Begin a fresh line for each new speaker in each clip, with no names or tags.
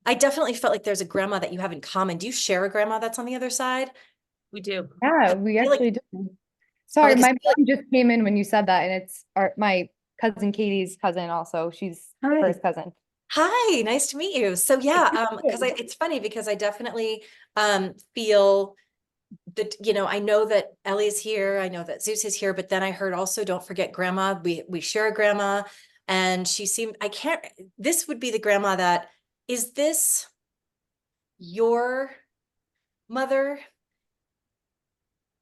I definitely felt like there's a grandma that you have in common. Do you share a grandma that's on the other side?
We do.
I
Yeah, we
feel like,
actually do. Sorry,
okay, because
my mom just came in when you said that, and it's my cousin Katie's cousin also. She's
Hi.
first cousin.
hi, nice to meet you. So yeah, because it's funny because I definitely feel that, I know that Ellie's here, I know that Zeus is here, but then I heard also, don't forget grandma. We share a grandma, and she seemed, I can't, this would be the grandma that, is this your mother?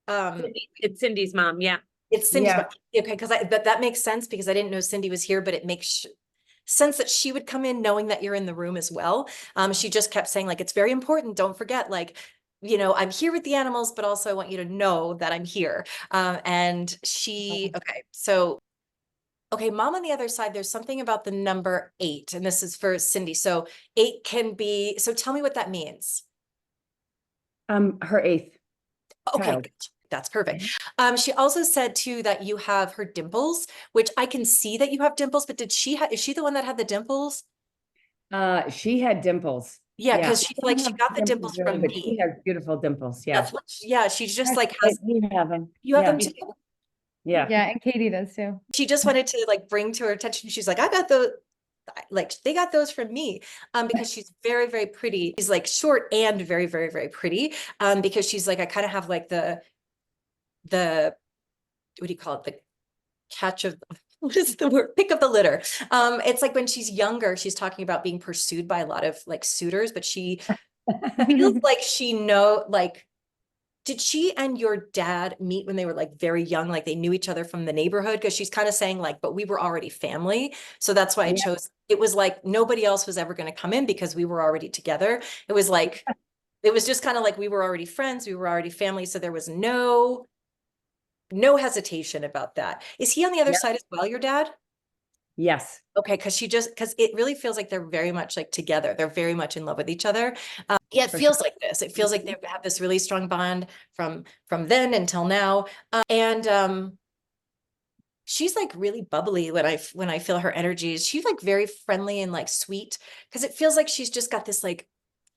It's Cindy's mom. Yeah.
It's Cindy's
Yeah.
mom. Okay, because that makes sense because I didn't know Cindy was here, but it makes sense that she would come in knowing that you're in the room as well. She just kept saying like, it's very important. Don't forget, like, I'm here with the animals, but also I want you to know that I'm here. And she, okay, so, okay, mom on the other side, there's something about the number 8, and this is for Cindy. So 8 can be, so tell me what that means.
Her eighth
Okay,
child.
good. That's perfect. She also said too that you have her dimples, which I can see that you have dimples, but is she the one that had the dimples?
She had dimples.
Yeah,
Yeah.
because she's like, she got the dimples
Really,
from
but she
me.
has beautiful dimples. Yeah.
That's what, yeah, she's just
Yes,
like has,
we have them.
you have
Yeah.
them too.
Yeah.
Yeah, and Katie does too.
She just wanted to like bring to her attention. She's like, I got those, like they got those from me. Because she's very, very pretty. She's like short and very, very, very pretty. Because she's like, I kind of have like the, what do you call it? The catch of, what is the word? Pick of the litter. It's like when she's younger, she's talking about being pursued by a lot of like suitors, but she feels like like, did she and your dad meet when they were like very young, like they knew each other from the neighborhood? Because she's kind of saying like, but we were already family. So that's why I chose, it was like nobody else was ever going to come in because we were already together. It was like, it was just kind of like we were already friends, we were already family. So there was no hesitation about that. Is he on the other
Yeah.
side as well, your dad?
Yes.
Okay, because it really feels like they're very much like together. They're very much in love with each other. Yeah, it
For
feels
sure.
like this. It feels like they have this really strong bond from then until now. And she's like really bubbly when I feel her energy. She's like very friendly and like sweet because it feels like she's just got this like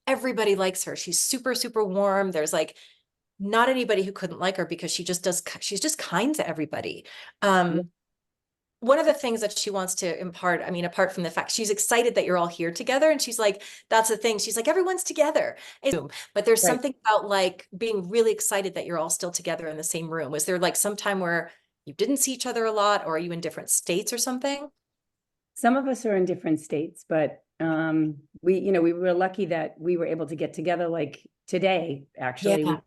everybody likes her. She's super, super warm. There's like not anybody who couldn't like her because she's just kind to everybody.
Yeah.
One of the things that she wants to impart, I mean, apart from the fact she's excited that you're all here together, and she's like, that's the thing. She's like, everyone's together. But there's
Right.
something about like being really excited that you're all still together in the same room. Was there like some time where you didn't see each other a lot, or are you in different states or something?
Some of us are in different states, but we were lucky that we were able to get together like today, actually.
Yeah.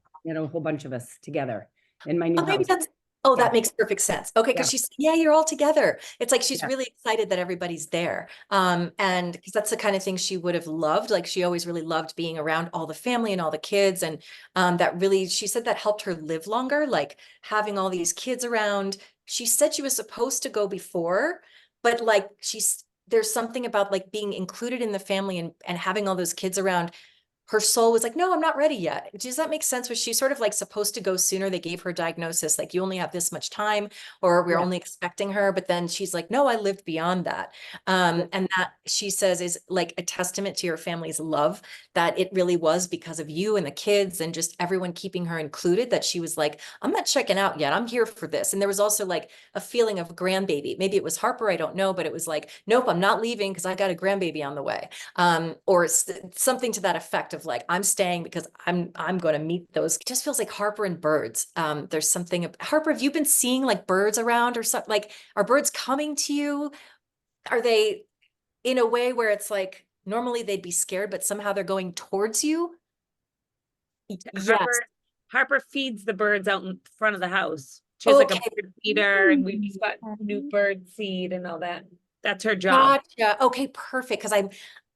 A whole bunch of us together in my new
Oh, maybe
house.
that
Yeah.
makes perfect sense. Okay,
Yeah.
because yeah, you're all together. It's like she's
Yeah.
really excited that everybody's there. And because that's the kind of thing she would have loved. Like she always really loved being around all the family and all the kids. And that really, she said that helped her live longer, like having all these kids around. She said she was supposed to go before, but like there's something about like being included in the family and having all those kids around. Her soul was like, no, I'm not ready yet. Does that make sense? Was she sort of like supposed to go sooner? They gave her a diagnosis, like you only have this much time, or we're
Yeah.
only expecting her. But then she's like, no, I lived beyond that. And that she says is like a testament to your family's love, that it really was because of you and the kids and just everyone keeping her included, that she was like, I'm not checking out yet. I'm here for this. And there was also like a feeling of grandbaby. Maybe it was Harper, I don't know, but it was like, nope, I'm not leaving because I got a grandbaby on the way. Or something to that effect of like, I'm staying because I'm going to meet those. It just feels like Harper and birds. There's something Harper, have you been seeing like birds around or something? Like, are birds coming to you? Are they in a way where it's like normally they'd be scared, but somehow they're going towards you? Yes.
Harper feeds the birds out in front of the house. She has like a
Okay.
bird feeder, and we've got new bird seed and all that. That's her job.
Gotcha. Okay, perfect. Because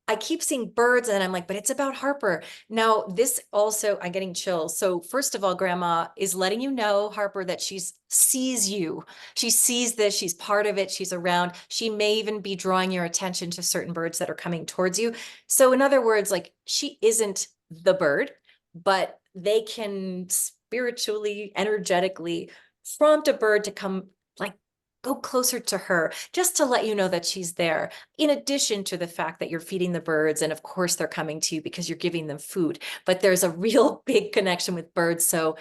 I keep seeing birds and I'm like, but it's about Harper. Now, this also, I'm getting chills. So first of all, Grandma is letting you know, Harper, that sees you. She sees this, she's part of it, she's around. She may even be drawing your attention to certain birds that are coming towards you. So in other words, like she isn't the bird, but they can spiritually, energetically prompt a bird to come like go closer to her just to let you know that she's there. In addition to the fact that you're feeding the birds, and of course they're coming to you because you're giving them food, but there's a real big connection with birds. So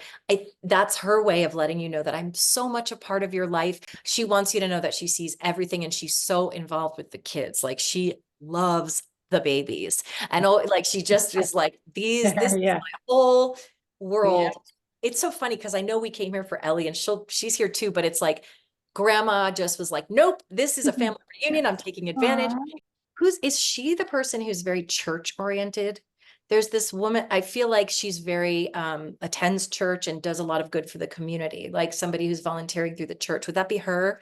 that's her way of letting you know that I'm so much a part of your life. She wants you to know that she sees everything, and she's so involved with the kids. Like, she loves the babies, and like she just is like, this is
Yeah.
my whole world. It's so funny because I know we came here for Ellie, and she's here too, but it's like grandma just was like, nope, this is a family reunion. I'm taking advantage. Is she the person who's very church oriented? There's this woman, I feel like she's very attends church and does a lot of good for the community, like somebody who's volunteering through the church. Would that be her?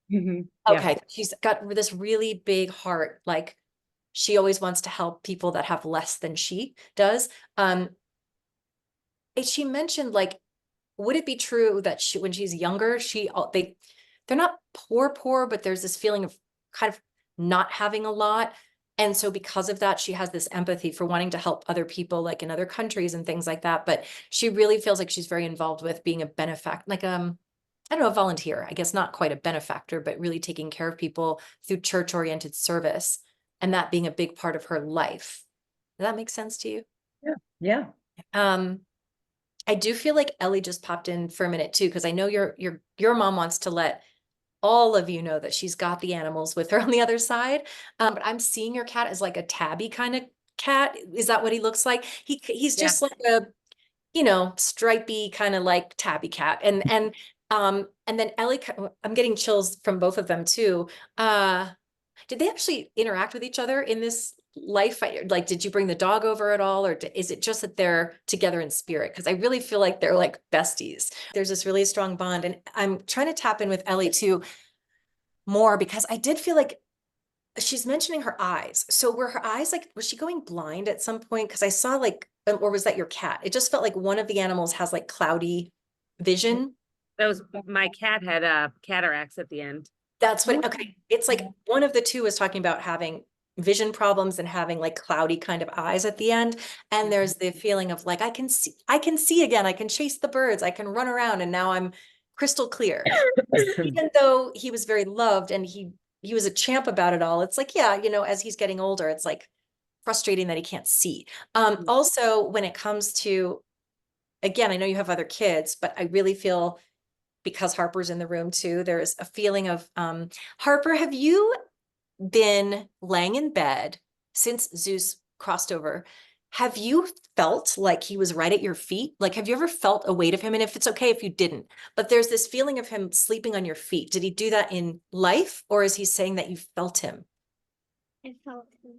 Yeah.
Okay, she's got this really big heart. Like, she always wants to help people that have less than she does. She mentioned, like, would it be true that when she's younger, they're not poor, but there's this feeling of kind of not having a lot. And so because of that, she has this empathy for wanting to help other people, like in other countries and things like that. But she really feels like she's very involved with being a benefactor, like, I don't know, a volunteer, I guess, not quite a benefactor, but really taking care of people through church-oriented service, and that being a big part of her life. Does that make sense to you?
Yeah.
I do feel like Ellie just popped in for a minute too, because I know your mom wants to let all of you know that she's got the animals with her on the other side. But I'm seeing your cat as like a tabby kind of cat. Is that what he looks like? He's just like a, stripey kind of like tabby cat. And then Ellie, I'm getting chills from both of them too. Did they actually interact with each other in this life? Like, did you bring the dog over at all? Or is it just that they're together in spirit? Because I really feel like they're like besties. There's this really strong bond. And I'm trying to tap in with Ellie too more, because I did feel like she's mentioning her eyes. So were her eyes like, was she going blind at some point? Because I saw like, or was that your cat? It just felt like one of the animals has like cloudy vision.
That was, my cat had cataracts at the end.
That's what, okay. It's like one of the two was talking about having vision problems and having like cloudy kind of eyes at the end. And there's the feeling of like, I can see again, I can chase the birds, I can run around, and now I'm crystal clear. Even though he was very loved and he was a champ about it all, it's like, yeah, as he's getting older, it's like frustrating that he can't see. Also, when it comes to, again, I know you have other kids, but I really feel, because Harper's in the room too, there's a feeling of, Harper, have you been laying in bed since Zeus crossed over? Have you felt like he was right at your feet? Like, have you ever felt a weight of him? And if it's okay if you didn't, but there's this feeling of him sleeping on your feet. Did he do that in life, or is he saying that you felt him?
I felt him.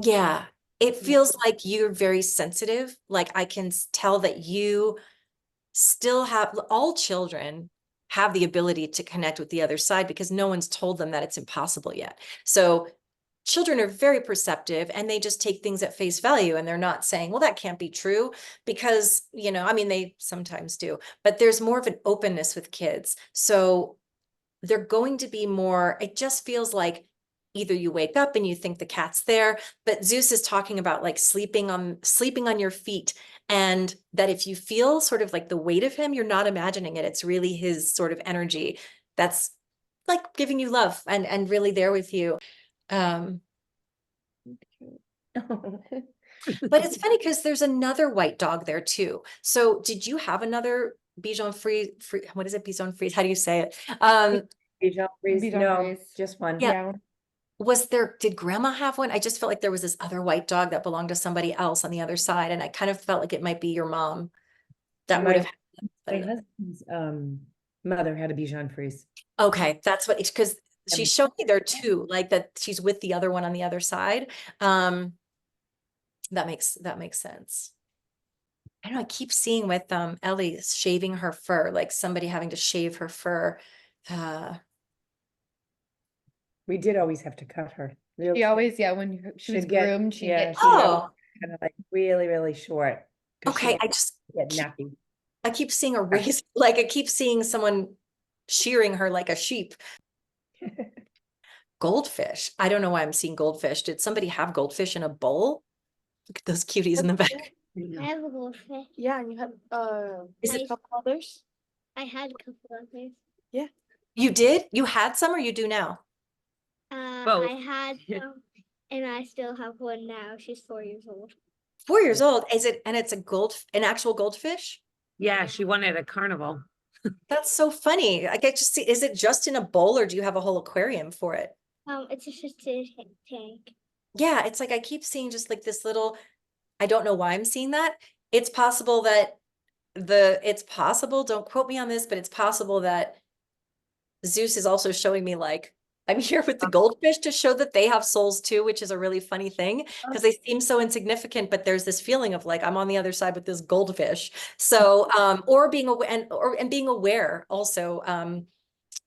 Yeah, it feels like you're very sensitive. Like, I can tell that you still have, all children have the ability to connect with the other side, because no one's told them that it's impossible yet. So children are very perceptive, and they just take things at face value, and they're not saying, well, that can't be true, because, I mean, they sometimes do, but there's more of an openness with kids. So they're going to be more, it just feels like either you wake up and you think the cat's there, but Zeus is talking about like sleeping on your feet, and that if you feel sort of like the weight of him, you're not imagining it. It's really his sort of energy that's like giving you love and really there with you. But it's funny because there's another white dog there too. So did you have another Bichon Frise? What is it? Bichon Frise? How do you say it?
Bichon Frise?
Bichon
No,
Frise.
just one.
Yeah. Did grandma have one? I just felt like there was this other white dog that belonged to somebody else on the other side. And I kind of felt like it might be your mom that would have.
My husband's mother had a Bichon Frise.
Okay, that's what, because she showed me there too, like that she's with the other one on the other side. That makes sense. I don't know, I keep seeing with Ellie shaving her fur, like somebody having to shave her fur.
We did always have to cut her.
She always, when she was
She'd get-
groomed, she'd
yeah,
get
she'd get
Oh,
kind of like really, really short. 'cause she
okay.
would get
keep-
nappy.
I keep seeing a race, like I keep seeing someone shearing her like a sheep. Goldfish. I don't know why I'm seeing goldfish. Did somebody have goldfish in a bowl? Look at those cuties in the back.
I have a goldfish.
Yeah, and you had
Is
it-
a couple others.
I had a couple others.
Yeah, You did? You had some or you do now?
Both.
I had some, and I still have one now. She's 4 years old.
4 years old. Is it, and it's an actual goldfish?
Yeah, she won at a carnival.
That's so funny. I get to see, is it just in a bowl or do you have a whole aquarium for it?
It's just a tank.
Yeah, it's like I keep seeing just like this little, I don't know why I'm seeing that. It's possible that it's possible, don't quote me on this, but it's possible that Zeus is also showing me like, I'm here with the goldfish to show that they have souls too, which is a really funny thing because they seem so insignificant, but there's this feeling of like, I'm on the other side with this goldfish. So, or being aware and being aware also,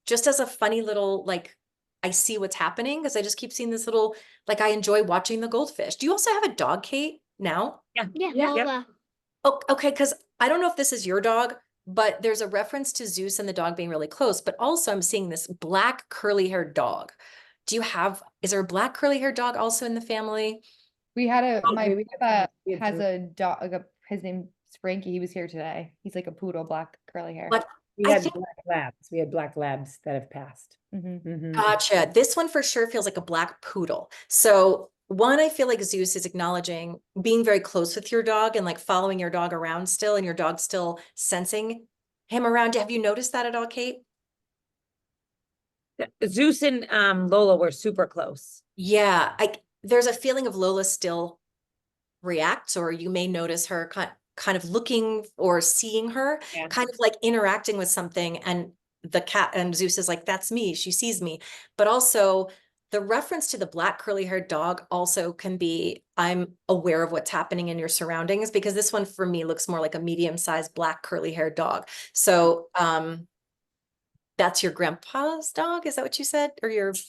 just as a funny little, like, I see what's happening because I just keep seeing this little, like, I enjoy watching the goldfish. Do you also have a dog, Kate, now?
Yeah,
Yep.
Lola.
Oh, okay, because I don't know if this is your dog, but there's a reference to Zeus and the dog being really close, but also I'm seeing this black curly haired dog. Is there a black curly haired dog also in the family?
We had
Oh,
my
maybe
papa
we had
has
some-
a dog, his name's Frankie. He was here today. He's like a poodle, black curly hair.
But
We
I
had
think-
black labs. We had black labs that have passed.
Mhm.
Mhm.
Gotcha. This one for sure feels like a black poodle. So one, I feel like Zeus is acknowledging being very close with your dog and like following your dog around still, and your dog still sensing him around. Have you noticed that at all, Kate?
Zeus and Lola were super close.
Yeah, there's a feeling of Lola still reacts, or you may notice her kind of looking or seeing her,
Yeah.
kind of like interacting with something, and the cat and Zeus is like, that's me, she sees me. But also the reference to the black curly haired dog also can be, I'm aware of what's happening in your surroundings, because this one for me looks more like a medium-sized black curly haired dog. So that's your grandpa's dog, is that what you said? Or your
So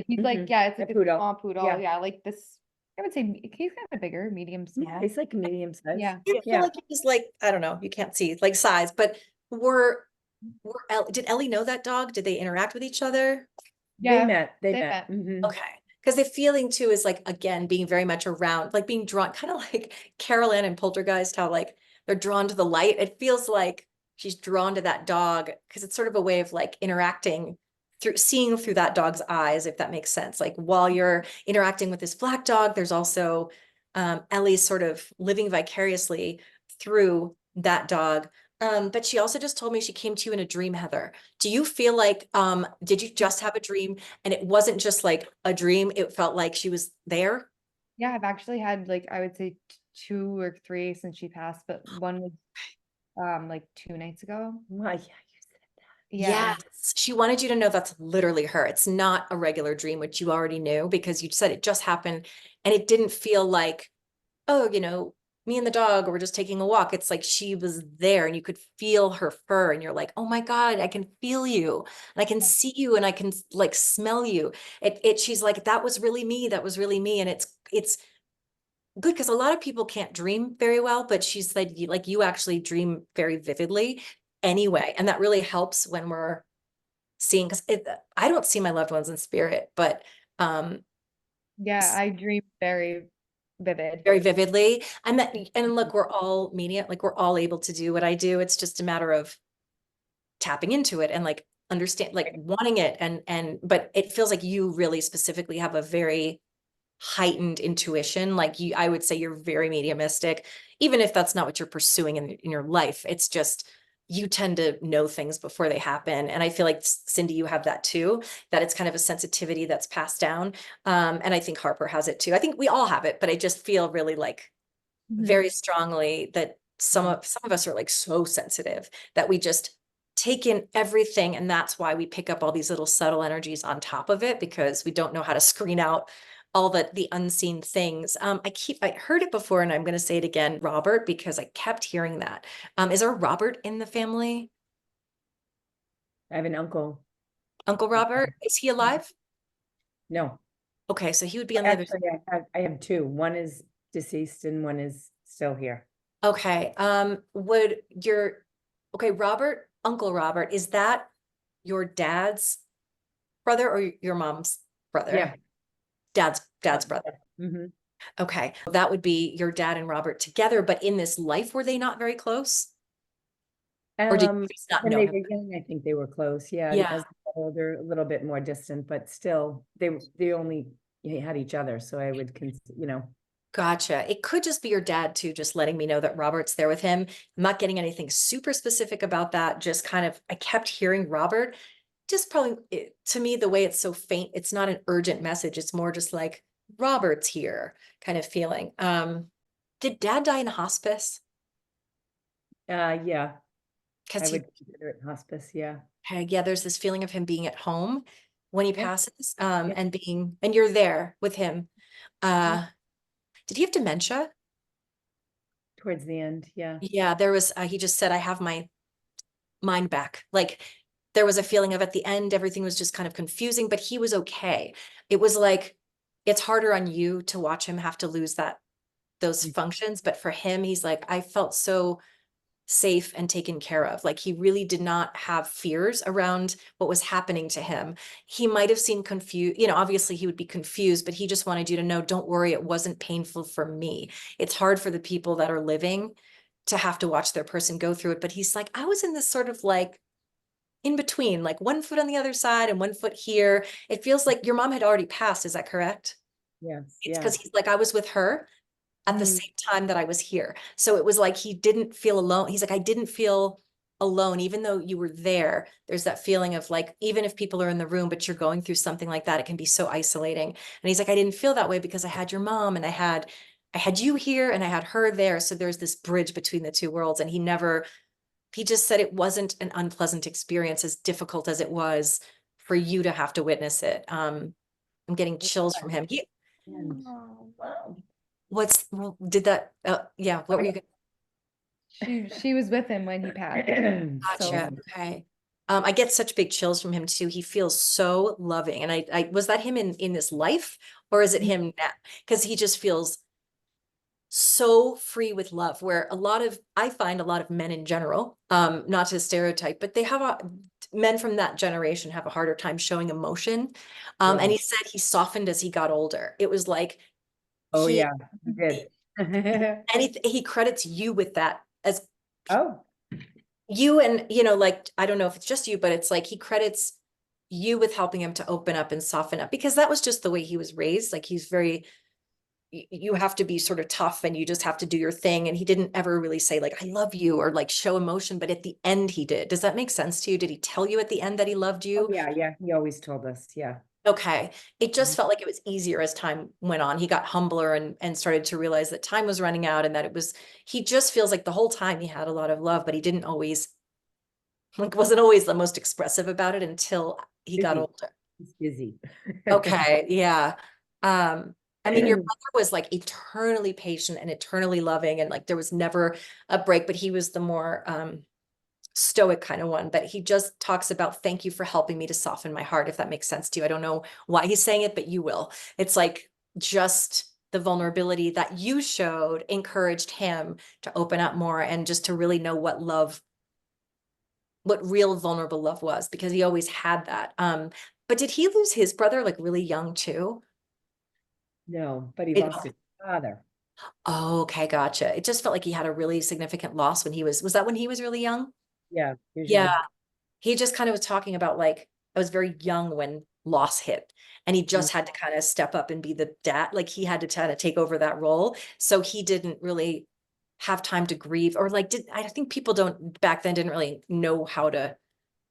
he's like,
Mhm.
yeah, it's
A
like a
poodle.
small poodle.
Yeah.
Yeah, like this. I would say he's kind of bigger, medium,
Yeah,
small.
it's like medium size.
Yeah.
I feel
Yeah.
like it was like, I don't know, you can't see like size, but did Ellie know that dog? Did they interact with each other?
Yeah,
They met. They
they
met.
met.
Mhm.
Okay. Because the feeling too is like, again, being very much around, like being drawn, kind of like Carol Ann and Poltergeist, how like they're drawn to the light. It feels like she's drawn to that dog because it's sort of a way of like interacting seeing through that dog's eyes, if that makes sense. Like while you're interacting with this black dog, there's also Ellie sort of living vicariously through that dog. But she also just told me she came to you in a dream, Heather. Do you feel like, did you just have a dream and it wasn't just like a dream, it felt like she was there?
Yeah, I've actually had like, I would say 2 or 3 since she passed, but one was like 2 nights ago.
Well, yeah, you said
Yeah.
Yes, she wanted you to know that's literally her. It's not a regular dream, which you already knew because you said it just happened and it didn't feel like, oh, me and the dog were just taking a walk. It's like she was there and you could feel her fur and you're like, oh my God, I can feel you and I can see you and I can like smell you. She's like, that was really me. That was really me. And it's good because a lot of people can't dream very well, but she said like you actually dream very vividly anyway. And that really helps when we're seeing, because I don't see my loved ones in spirit, but
Yeah, I dream very vivid.
very vividly. And look, we're all media, like we're all able to do what I do. It's just a matter of tapping into it and like understand, like wanting it. But it feels like you really specifically have a very heightened intuition. Like I would say you're very mediumistic, even if that's not what you're pursuing in your life. It's just, you tend to know things before they happen. And I feel like Cindy, you have that too, that it's kind of a sensitivity that's passed down. And I think Harper has it too. I think we all have it, but I just feel really like very strongly that some of us are like so sensitive that we just take in everything. And that's why we pick up all these little subtle energies on top of it, because we don't know how to screen out all the unseen things. I heard it before and I'm going to say it again, Robert, because I kept hearing that. Is there a Robert in the family?
I have an uncle.
Uncle Robert, is he alive?
No,
Okay, so he would be on the other
actually, I have 2. One is deceased and one is still here.
Okay, Robert, Uncle Robert, is that your dad's brother or your mom's brother?
Yeah.
Dad's brother.
Mhm.
Okay, that would be your dad and Robert together, but in this life, were they not very close? Or did you just not
When
know
they
him?
were young, I think they were close. Yeah.
Yeah.
As they got older, a little bit more distant, but still, they only had each other. So I would, you know.
Gotcha. It could just be your dad too, just letting me know that Robert's there with him. I'm not getting anything super specific about that. Just kind of, I kept hearing Robert. Just probably to me, the way it's so faint, it's not an urgent message. It's more just like Robert's here kind of feeling. Did dad die in hospice?
Yeah, I
Because
would consider it hospice. Yeah.
yeah, there's this feeling of him being at home when he
Yeah.
passes,
Yeah.
and you're there with him. Did he have dementia?
Towards the end. Yeah.
Yeah, there was, he just said, I have my mind back. Like there was a feeling of at the end, everything was just kind of confusing, but he was okay. It was like, it's harder on you to watch him have to lose those functions. But for him, he's like, I felt so safe and taken care of. Like he really did not have fears around what was happening to him. He might have seemed confused, obviously he would be confused, but he just wanted you to know, don't worry, it wasn't painful for me. It's hard for the people that are living to have to watch their person go through it. But he's like, I was in this sort of like in between, like one foot on the other side and one foot here. It feels like your mom had already passed. Is that correct?
Yes.
It's
Yeah.
because he's like, I was with her at the
Mm.
same time that I was here. So it was like, he didn't feel alone. He's like, I didn't feel alone, even though you were there. There's that feeling of like, even if people are in the room, but you're going through something like that, it can be so isolating. And he's like, I didn't feel that way because I had your mom and I had you here and I had her there. So there's this bridge between the two worlds. And he just said it wasn't an unpleasant experience, as difficult as it was for you to have to witness it. I'm getting chills from him.
And-
Oh.
wow.
Yeah, what were you
She was with him when he passed.
Gotcha. Okay. I get such big chills from him too. He feels so loving. And I was that him in this life, or is it him now? Because he just feels so free with love, where I find a lot of men in general, not to stereotype, but men from that generation have a harder time showing emotion. And
Yeah.
he said he softened as he got older. It was like,
Oh
he,
yeah, you did.
and he credits you with that as
Oh,
you. And like, I don't know if it's just you, but it's like he credits you with helping him to open up and soften up, because that was just the way he was raised. Like he's very, you have to be sort of tough and you just have to do your thing. And he didn't ever really say like, I love you, or like show emotion, but at the end he did. Does that make sense to you? Did he tell you at the end that he loved you?
oh yeah, yeah. He always told us. Yeah.
Okay. It just felt like it was easier as time went on. He got humbler and started to realize that time was running out, and that he just feels like the whole time he had a lot of love, but he didn't always, wasn't always the most expressive about it until he got
Busy.
older.
He's busy.
Okay. Yeah. I mean, your brother was like eternally patient and eternally loving, and like there was never a break, but he was the more stoic kind of one. But he just talks about, thank you for helping me to soften my heart, if that makes sense to you. I don't know why he's saying it, but you will. It's like just the vulnerability that you showed encouraged him to open up more and just to really know what real vulnerable love was, because he always had that. But did he lose his brother like really young too?
No, but he
It-
lost his father.
Oh, okay, gotcha. It just felt like he had a really significant loss when was that when he was really young?
Yeah. Usually.
Yeah. He just kind of was talking about like, I was very young when loss hit, and he just had to kind of step up and be the dad. Like he had to kind of take over that role. So he didn't really have time to grieve, or like, I think people back then didn't really know how to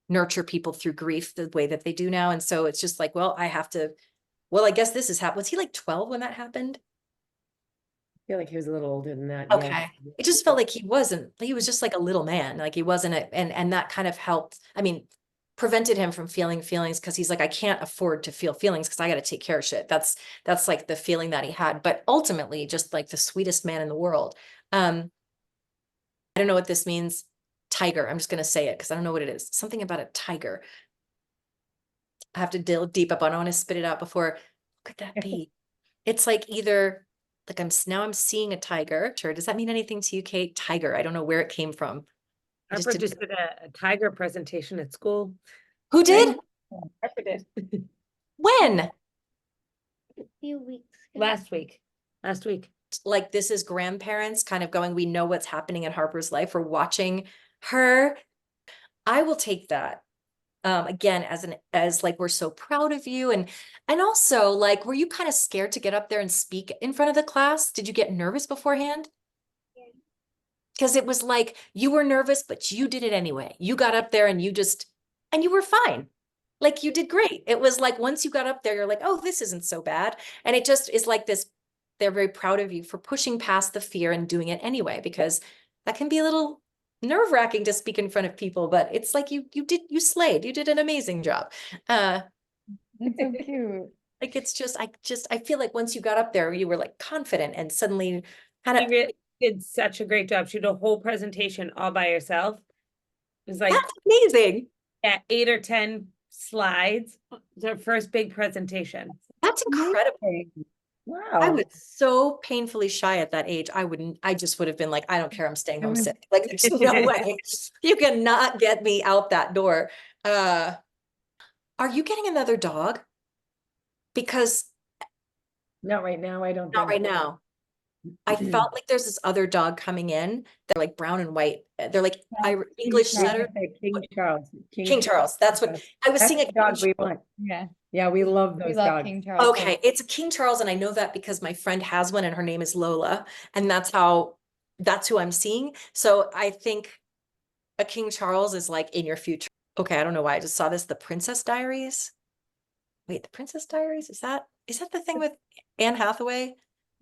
nurture people through grief the way that they do now. And so it's just like, I guess this is happening. Was he like 12 when that happened?
I feel like he was a little older than that.
Okay.
Yeah.
It just felt like he was just like a little man. Like he wasn't and that kind of helped. I mean, prevented him from feeling feelings, because he's like, I can't afford to feel feelings because I got to take care of shit. That's like the feeling that he had, but ultimately just like the sweetest man in the world. I don't know what this means. Tiger. I'm just going to say it because I don't know what it is. Something about a tiger. I have to delve deep up on. I want to spit it out before. What could that be? It's like either like I'm seeing a tiger. Sure. Does that mean anything to you, Kate? Tiger. I don't know where it came from.
Harper just did a tiger presentation at school.
Who did?
Harper did.
When?
A few weeks ago.
Last week.
Like this is grandparents kind of going, we know what's happening in Harper's life. We're watching her. I will take that again, as like, we're so proud of you. And also like, were you kind of scared to get up there and speak in front of the class? Did you get nervous beforehand?
Yeah.
Because it was like, you were nervous, but you did it anyway. You got up there and and you were fine. Like, you did great. It was like, once you got up there, you're like, oh, this isn't so bad. And it just is like this, they're very proud of you for pushing past the fear and doing it anyway, because that can be a little nerve-wracking to speak in front of people, but it's like you slayed. You did an amazing job.
That's so cute.
Like, it's just, I feel like once you got up there, you were like confident and suddenly kind
She
of,
really did such a great job. She did a whole presentation all by herself. It was like,
that's amazing.
yeah, 8 or 10 slides. It was her first big presentation.
That's incredible. I
Wow.
was so painfully shy at that age. I just would have been like, I don't care. I'm staying home sick. Like, there's no way. You cannot get me out that door. Are you getting another dog? Because
Not right now, I don't
not
think.
right now. I felt like there's this other dog coming in. They're like brown and white. They're like English
Charles.
setter.
King Charles.
King Charles. That's what I was
That's
seeing.
the dog we want.
Yeah.
Yeah, we love
We
those
love
dogs.
King Charles.
Okay, it's a King Charles, and I know that because my friend has one, and her name is Lola, and that's who I'm seeing. So I think a King Charles is like in your future. Okay, I don't know why I just saw this. The Princess Diaries. Wait, the Princess Diaries, is that the thing with Anne Hathaway?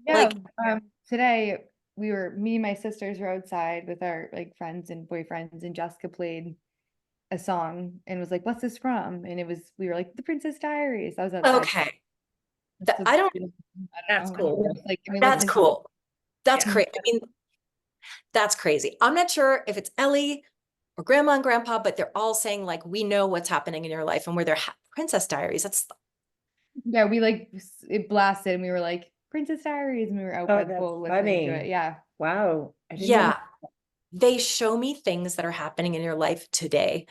Yeah,
Like,
today me and my sisters were outside with our like friends and boyfriends, and Jessica played a song and was like, "What's this from?" And we were like, "The Princess Diaries." I was outside.
okay, I don't.
That's
know.
cool.
Like, we
That's
listened to
cool. That's
Yeah.
great. I mean, that's crazy. I'm not sure if it's Ellie or Grandma and Grandpa, but they're all saying like, we know what's happening in your life, and where they're Princess Diaries. That's
Yeah, we like it blasted and we were like, "Princess Diaries," and we were out
Oh,
by the
that's
pool listening to
funny.
it. Yeah.
Wow. I didn't know
yeah. They show me things that are happening in your life today.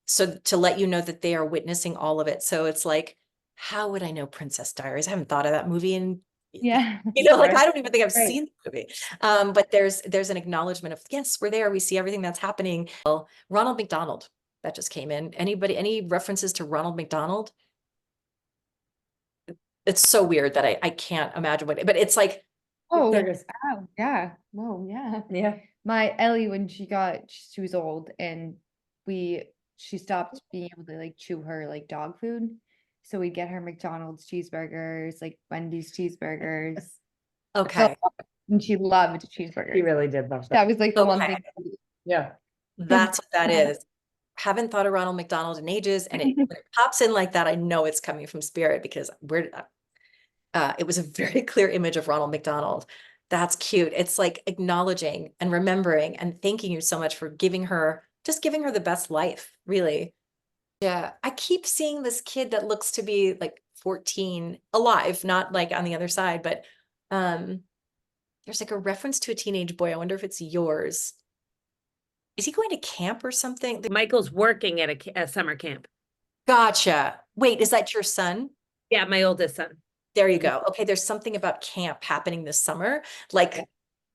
So to let you know that they are witnessing all of it. So it's like, how would I know Princess Diaries? I haven't thought of that movie in,
Yeah.
like, I don't even think I've
Right.
seen the movie. But there's an acknowledgement of, yes, we're there. We see everything that's happening. Well, Ronald McDonald, that just came in. Any references to Ronald McDonald? It's so weird that I can't imagine but it's like,
Oh,
Burgers.
wow. Yeah. Whoa, yeah.
Yeah.
My Ellie, when she was old, and she stopped being able to like chew her like dog food. So we'd get her McDonald's cheeseburgers, like Wendy's cheeseburgers.
okay,
And she loved cheeseburgers.
He really did love
That
that.
was like the one
Okay.
thing.
Yeah.
that's what that is. Haven't thought of Ronald McDonald in ages, and when it pops in like that, I know it's coming from spirit, because it was a very clear image of Ronald McDonald. That's cute. It's like acknowledging and remembering and thanking you so much for giving her the best life, really. Yeah, I keep seeing this kid that looks to be like 14, alive, not like on the other side, but there's like a reference to a teenage boy. I wonder if it's yours. Is he going to camp or something?
Michael's working at a summer camp.
Gotcha. Wait, is that your son?
Yeah, my oldest son.
There you go. Okay, there's something about camp happening this summer, like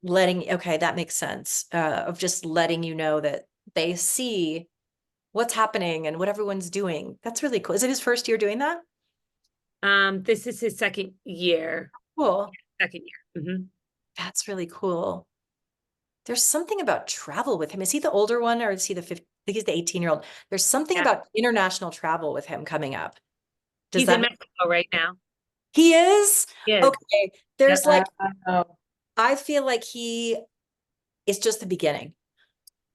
okay, that makes sense. Of just letting you know that they see what's happening and what everyone's doing. That's really cool. Is it his first year doing that?
This is his second year.
Cool.
Second year. Mhm.
That's really cool. There's something about travel with him. Is he the older one, or is he the 15? I think he's the 18-year-old. There's something
Yeah.
about international travel with him coming up. Does
He's
that
in Mexico right now.
He is?
He is.
Okay. There's like,
Oh,
I feel like he is just the beginning.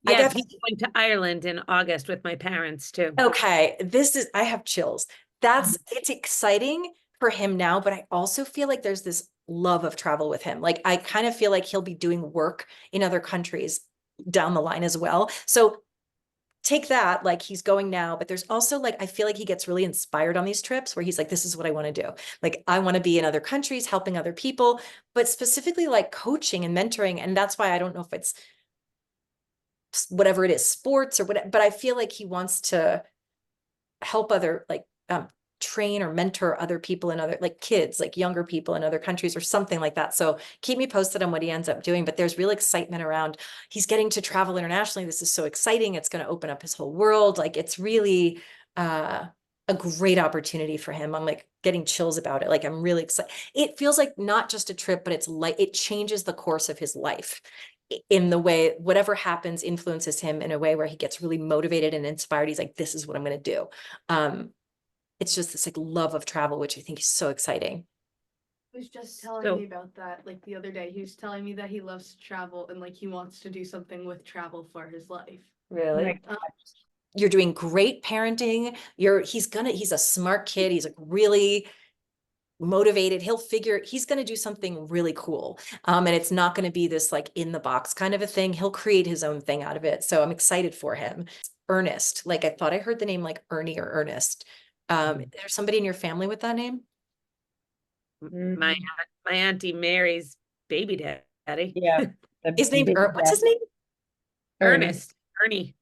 I
Yeah,
got-
he's going to Ireland in August with my parents too.
Okay, I have chills. It's exciting for him now, but I also feel like there's this love of travel with him. Like, I kind of feel like he'll be doing work in other countries down the line as well. So take that, like, he's going now, but there's also like, I feel like he gets really inspired on these trips where he's like, this is what I want to do. Like, I want to be in other countries, helping other people, but specifically like coaching and mentoring. And that's why I don't know if it's whatever it is, sports or whatever, but I feel like he wants to help other, like, train or mentor other people in other, like, kids, like younger people in other countries or something like that. So keep me posted on what he ends up doing, but there's real excitement around, he's getting to travel internationally. This is so exciting. It's going to open up his whole world. Like, it's really, a great opportunity for him. I'm like getting chills about it. Like, I'm really excited. It feels like not just a trip, but it's like it changes the course of his life in the way whatever happens influences him in a way where he gets really motivated and inspired. He's like, this is what I'm going to do. It's just this like love of travel, which I think is so exciting.
He was just telling
So-
me about that like the other day. He was telling me that he loves to travel and like he wants to do something with travel for his life.
Really?
Right.
You're doing great parenting. He's a smart kid. He's like really motivated. He's going to do something really cool. And it's not going to be this like in the box kind of a thing. He'll create his own thing out of it. So I'm excited for him. Ernest, like I thought I heard the name like Ernie or Ernest. There's somebody in your family with that name?
My auntie Mary's baby daddy.
Yeah.
His name, what's his name?
Ernest, Ernie.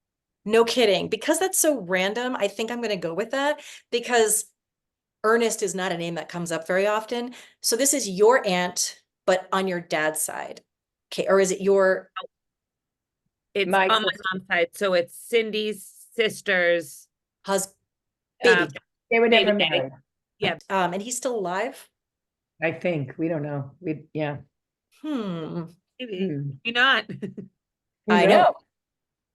No kidding. Because that's so random, I think I'm going to go with that because Ernest is not a name that comes up very often. So this is your aunt, but on your dad's side. Okay. Or is it your,
It's
My
on my
sister.
mom's side, so it's Cindy's sister's
husband, baby?
uh,
They were never
Baby daddy.
married,
And he's still alive?
I think. We don't know. Yeah.
baby.
Hmm.
You're not.
Who
I
knows?
know.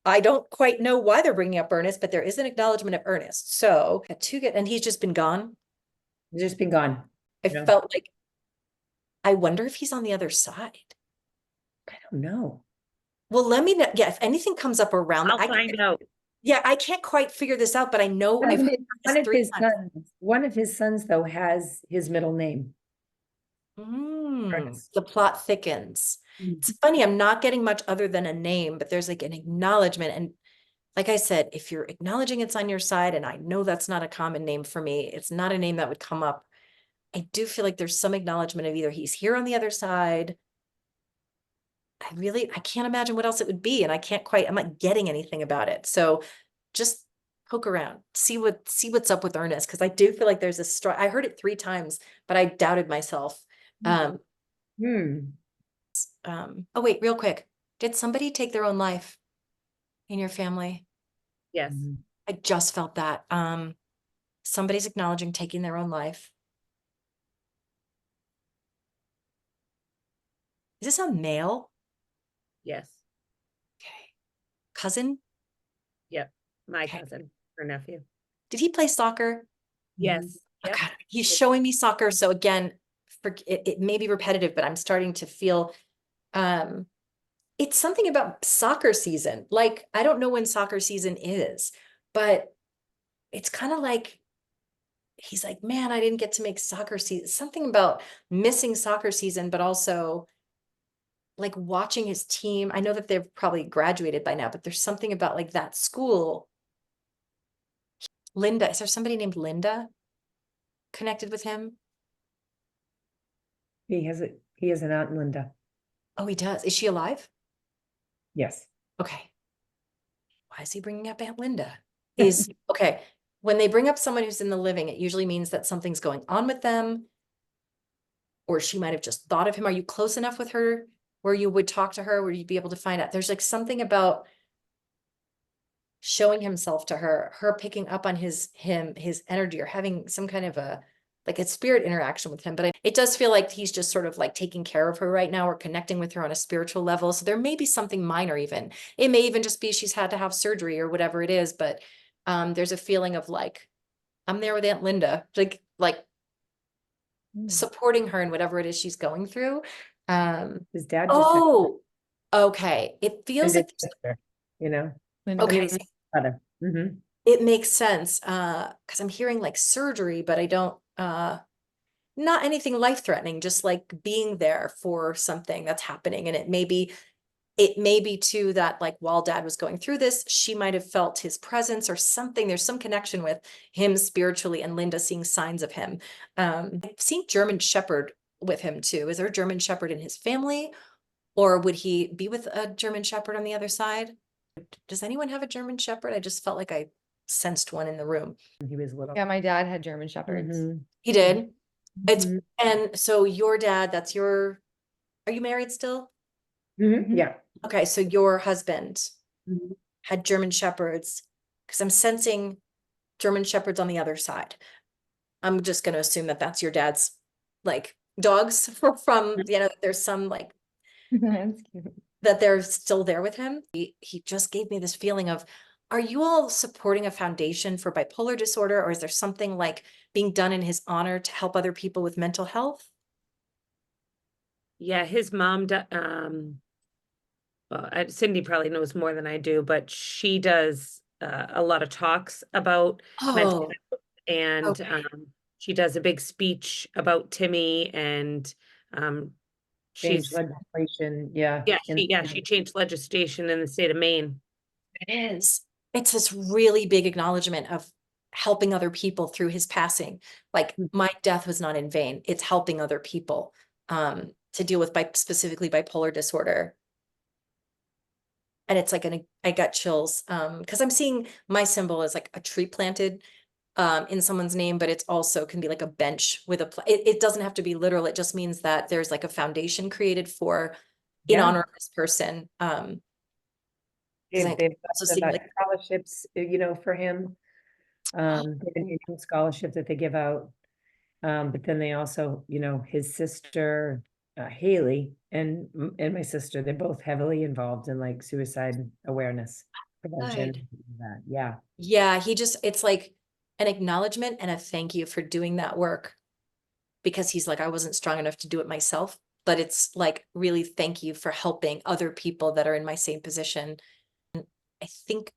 I don't quite know why they're bringing up Ernest, but there is an acknowledgement of Ernest. So and he's just been gone.
He's just been gone.
I
Yeah.
felt like, I wonder if he's on the other side.
I don't know.
Well, let me know. Yeah, if anything comes up around
I'll
that,
find out.
yeah, I can't quite figure this out, but I know I've heard
One
this
of
3
his
times.
sons, one of his sons though has his middle name. Ernest.
The plot thickens.
Mm.
It's funny, I'm not getting much other than a name, but there's like an acknowledgement. And like I said, if you're acknowledging it's on your side, and I know that's not a common name for me, it's not a name that would come up. I do feel like there's some acknowledgement of either he's here on the other side. I can't imagine what else it would be. And I'm not getting anything about it. So just poke around, see what's up with Ernest. Cause I do feel like there's a story. I heard it 3 times, but I doubted myself.
Hmm.
Oh wait, real quick. Did somebody take their own life in your family?
Yes.
Mhm.
I just felt that. Somebody's acknowledging taking their own life. Is this a male?
Yes.
Okay. Cousin?
Yep. My
Okay.
cousin, her nephew.
Did he play soccer?
Yes.
Oh,
Yep.
God, he's showing me soccer. So again, it may be repetitive, but I'm starting to feel, it's something about soccer season. Like, I don't know when soccer season is, but it's kind of like, he's like, man, I didn't get to make soccer season. Something about missing soccer season, but also like watching his team. I know that they've probably graduated by now, but there's something about like that school. Linda, is there somebody named Linda connected with him?
He has an Aunt Linda.
Oh, he does. Is she alive?
Yes.
Okay. Why is he bringing up Aunt Linda? Okay. When they bring up someone who's in the living, it usually means that something's going on with them, or she might have just thought of him. Are you close enough with her where you would talk to her, where you'd be able to find out? There's like something about showing himself to her picking up on his energy, or having some kind of a spirit interaction with him. But it does feel like he's just sort of like taking care of her right now, or connecting with her on a spiritual level. So there may be something minor even. It may even just be she's had to have surgery or whatever it is. But there's a feeling of like, I'm there with Aunt Linda, like supporting her in whatever it is she's going through.
His dad just
Oh, okay. It feels
had
like,
sister, you know.
okay.
Brother. Mhm.
It makes sense, because I'm hearing like surgery, but I don't, not anything life-threatening, just like being there for something that's happening. And it may be too that like while dad was going through this, she might have felt his presence or something. There's some connection with him spiritually, and Linda seeing signs of him. I've seen German Shepherd with him too. Is there a German Shepherd in his family, or would he be with a German Shepherd on the other side? Does anyone have a German Shepherd? I just felt like I sensed one in the room.
When he was little.
Yeah, my dad had German Shepherds.
Mhm.
He did. It's,
Mhm.
and so your dad, are you married still?
Mhm. Yeah.
Okay, so your husband
Mhm.
had German Shepherds, because I'm sensing German Shepherds on the other side. I'm just going to assume that that's your dad's like dogs from, there's some like
That's cute.
that they're still there with him. He just gave me this feeling of, are you all supporting a foundation for bipolar disorder, or is there something like being done in his honor to help other people with mental health?
Yeah, his mom, well, Cindy probably knows more than I do, but she does a lot of talks about mental
Oh,
health, and
okay.
she does a big speech about Timmy, and
Change
she's
legislation, yeah.
she changed legislation in the state of Maine.
It is. It's this really big acknowledgement of helping other people through his passing. Like, my death was not in vain. It's helping other people to deal with specifically bipolar disorder. And it's like I got chills because I'm seeing my symbol as like a tree planted in someone's name, but it's also can be like a bench with it doesn't have to be literal. It just means that there's like a foundation created in
Yeah.
honor of this person.
They've
Also
got
see like
scholarships, for him. They have an annual scholarship that they give out. But then they also, his sister, Haley, and my sister, they're both heavily involved in like suicide awareness prevention.
Good.
That, yeah.
Yeah, it's like an acknowledgement and a thank you for doing that work, because he's like, I wasn't strong enough to do it myself, but it's like, really thank you for helping other people that are in my same position. I think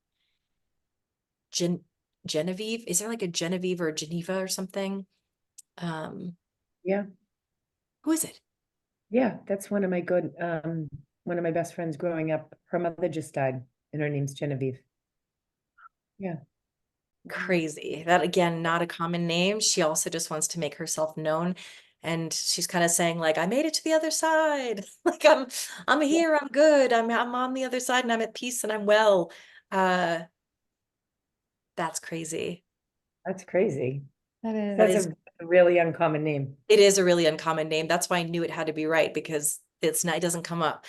Genevieve, is there like a Genevieve or a Geneva or something?
Yeah.
Who is it?
Yeah. That's one of my best friends growing up. Her mother just died and her name's Genevieve. Yeah.
Crazy. That again, not a common name. She also just wants to make herself known. And she's kind of saying like, I made it to the other side. Like I'm here, I'm good. I'm on the other side and I'm at peace and I'm well. Uh, that's crazy.
That's crazy.
That is.
That
That's
is,
a really uncommon name.
it is a really uncommon name. That's why I knew it had to be right, because it's not, it doesn't come up.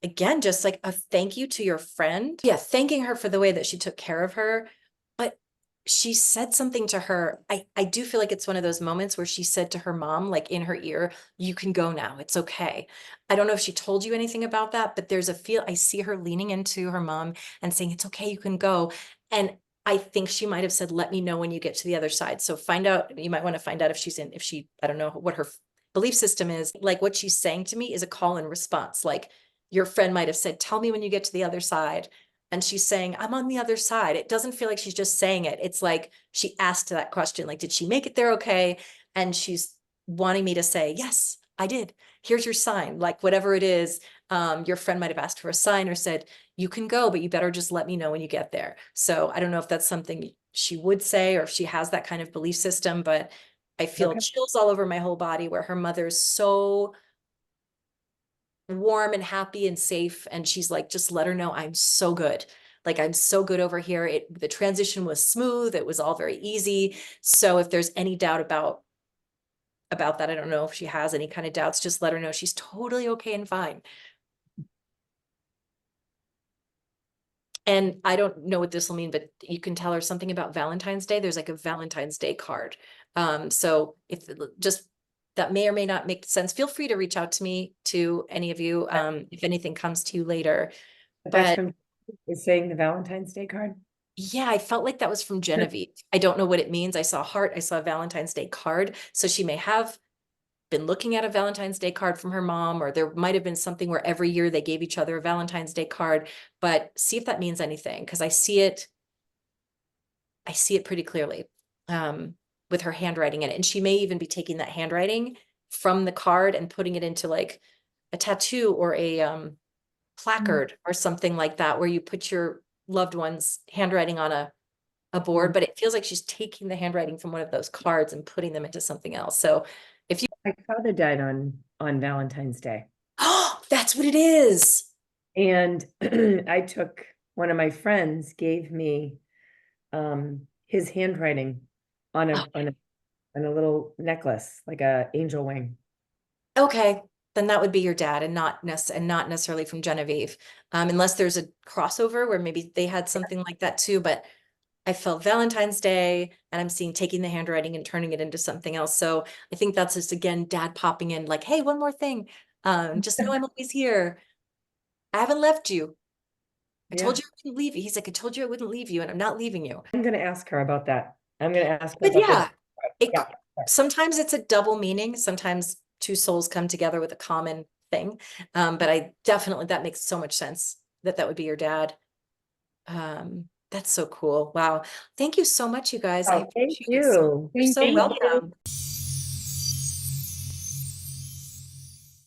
Again, just like a thank you to your friend. Yeah, thanking her for the way that she took care of her. But she said something to her. I do feel like it's one of those moments where she said to her mom, like in her ear, you can go now. It's okay. I don't know if she told you anything about that, but I see her leaning into her mom and saying, it's okay, you can go. And I think she might have said, let me know when you get to the other side. So you might want to find out I don't know what her belief system is. Like, what she's saying to me is a call and response. Like, your friend might have said, tell me when you get to the other side. And she's saying, I'm on the other side. It doesn't feel like she's just saying it. It's like she asked that question, like, did she make it there okay? And she's wanting me to say, yes, I did. Here's your sign. Like, whatever it is, your friend might have asked for a sign or said, you can go, but you better just let me know when you get there. So I don't know if that's something she would say or if she has that kind of belief system, but I feel chills all over my whole body where her mother's so warm and happy and safe. And she's like, just let her know I'm so good. Like, I'm so good over here. The transition was smooth. It was all very easy. So if there's any doubt about that, I don't know if she has any kind of doubts, just let her know she's totally okay and fine. And I don't know what this will mean, but you can tell her something about Valentine's Day. There's like a Valentine's Day card. So if just that may or may not make sense, feel free to reach out to me, to any of you, if anything comes to you later.
That's is saying the Valentine's Day card.
Yeah, I felt like that was from Genevieve. I don't know what it means. I saw a heart, I saw a Valentine's Day card. So she may have been looking at a Valentine's Day card from her mom, or there might have been something where every year they gave each other a Valentine's Day card, but see if that means anything. Cause I see it pretty clearly, with her handwriting in it. And she may even be taking that handwriting from the card and putting it into like a tattoo or a, placard or something like that, where you put your loved one's handwriting on a board, but it feels like she's taking the handwriting from one of those cards and putting them into something else. So if you,
My father died on Valentine's Day.
oh, that's what it is.
And one of my friends gave me his handwriting on a little necklace, like a angel wing.
Okay, then that would be your dad and not necessarily from Genevieve. Unless there's a crossover where maybe they had something like that too, but I felt Valentine's Day, and I'm seeing taking the handwriting and turning it into something else. So I think that's just, again, dad popping in like, hey, one more thing. Just know I'm always here. I haven't left you. I
Yeah.
told you I wouldn't leave you. He's like, I told you I wouldn't leave you, and I'm not leaving you.
I'm gonna ask her about that. I'm gonna ask her
But
about
yeah,
this.
it,
Yeah.
sometimes it's a double meaning. Sometimes two souls come together with a common thing. But I definitely, that makes so much sense that that would be your dad. That's so cool. Wow. Thank you so much, you guys. I
Oh, thank
appreciate it so
you.
You're so
Thank you.
welcome.